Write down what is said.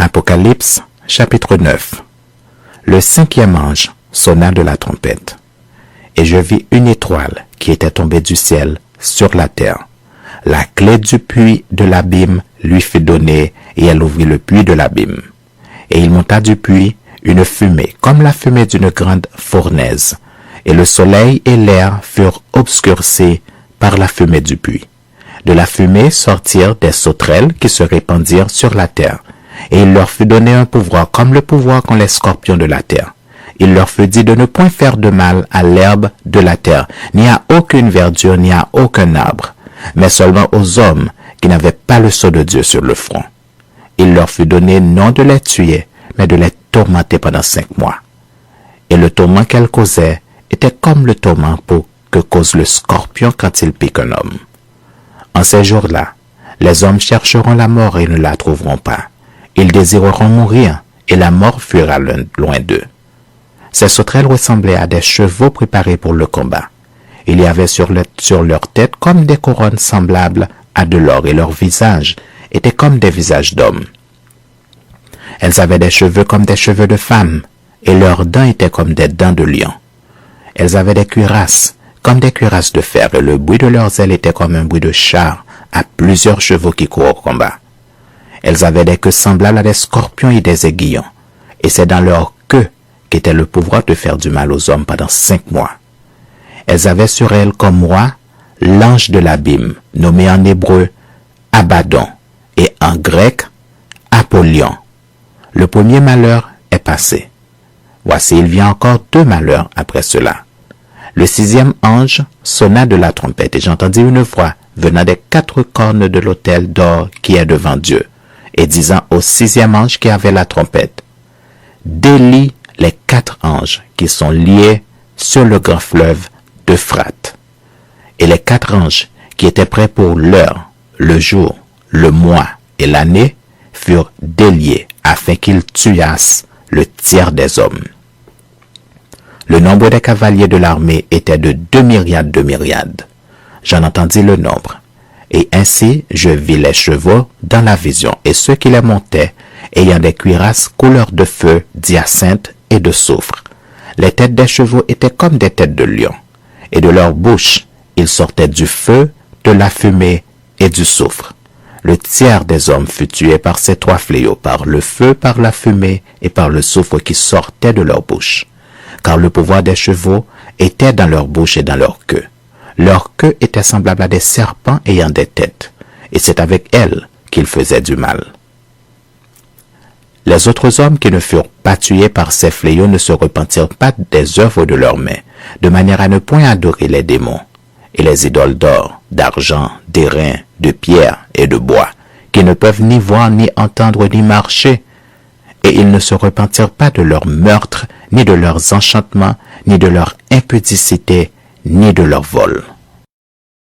Apocalypse, chapitre 9. Le cinquième ange sonna de la trompette, et je vis une étoile qui était tombée du ciel sur la terre. La clé du puits de l'abîme lui fut donnée, et elle ouvrit le puits de l'abîme. Et il monta du puits une fumée, comme la fumée d'une grande fournaise, et le soleil et l'air furent obscurcis par la fumée du puits. De la fumée sortirent des sauterelles qui se répandirent sur la terre, et il leur fut donné un pouvoir comme le pouvoir qu'ont les scorpions de la terre. Il leur fut dit de ne point faire de mal à l'herbe de la terre, ni à aucune verdure, ni à aucun arbre, mais seulement aux hommes qui n'avaient pas le sceau de Dieu sur le front. Il leur fut donné non de les tuer, mais de les tourmenter pendant 5 mois. Et le tourment qu'elles causaient était comme le tourment que cause le scorpion quand il pique un homme. En ces jours-là, les hommes chercheront la mort et ne la trouveront pas. Ils désireront mourir, et la mort fuira loin d'eux. Ces sauterelles ressemblaient à des chevaux préparés pour le combat. Il y avait sur leur tête comme des couronnes semblables à de l'or, et leurs visages étaient comme des visages d'hommes. Elles avaient des cheveux comme des cheveux de femmes, et leurs dents étaient comme des dents de lion. Elles avaient des cuirasses, comme des cuirasses de fer, et le bruit de leurs ailes était comme un bruit de char à plusieurs chevaux qui courent au combat. Elles avaient des queues semblables à des scorpions et des aiguillons, et c'est dans leur queue qu'était le pouvoir de faire du mal aux hommes pendant 5 mois. Elles avaient sur elles comme roi l'ange de l'abîme, nommé en hébreu Abaddon, et en grec Apollyon. Le premier malheur est passé. Voici, il vient encore 2 malheurs après cela. Le 6e ange sonna de la trompette, et j'entendis une voix venant des 4 cornes de l'autel d'or qui est devant Dieu, et disant au 6e ange qui avait la trompette: délie les 4 anges qui sont liés sur le grand fleuve d'Euphrate. Et les 4 anges qui étaient prêts pour l'heure, le jour, le mois et l'année furent déliés afin qu'ils tuassent le tiers des hommes. Le nombre des cavaliers de l'armée était de 2 myriades de myriades. J'en entendis le nombre. Et ainsi je vis les chevaux dans la vision, et ceux qui les montaient, ayant des cuirasses couleur de feu, d'hyacinthe et de soufre. Les têtes des chevaux étaient comme des têtes de lion, et de leur bouche il sortait du feu, de la fumée et du soufre. Le tiers des hommes fut tué par ces 3 fléaux, par le feu, par la fumée et par le soufre qui sortait de leur bouche. Car le pouvoir des chevaux était dans leur bouche et dans leur queue. Leur queue était semblable à des serpents ayant des têtes, et c'est avec elles qu'ils faisaient du mal. Les autres hommes qui ne furent pas tués par ces fléaux ne se repentirent pas des œuvres de leurs mains, de manière à ne point adorer les démons, et les idoles d'or, d'argent, d'airain, de pierre et de bois, qui ne peuvent ni voir, ni entendre, ni marcher. Et ils ne se repentirent pas de leur meurtre, ni de leurs enchantements, ni de leur impudicité, ni de leur vol.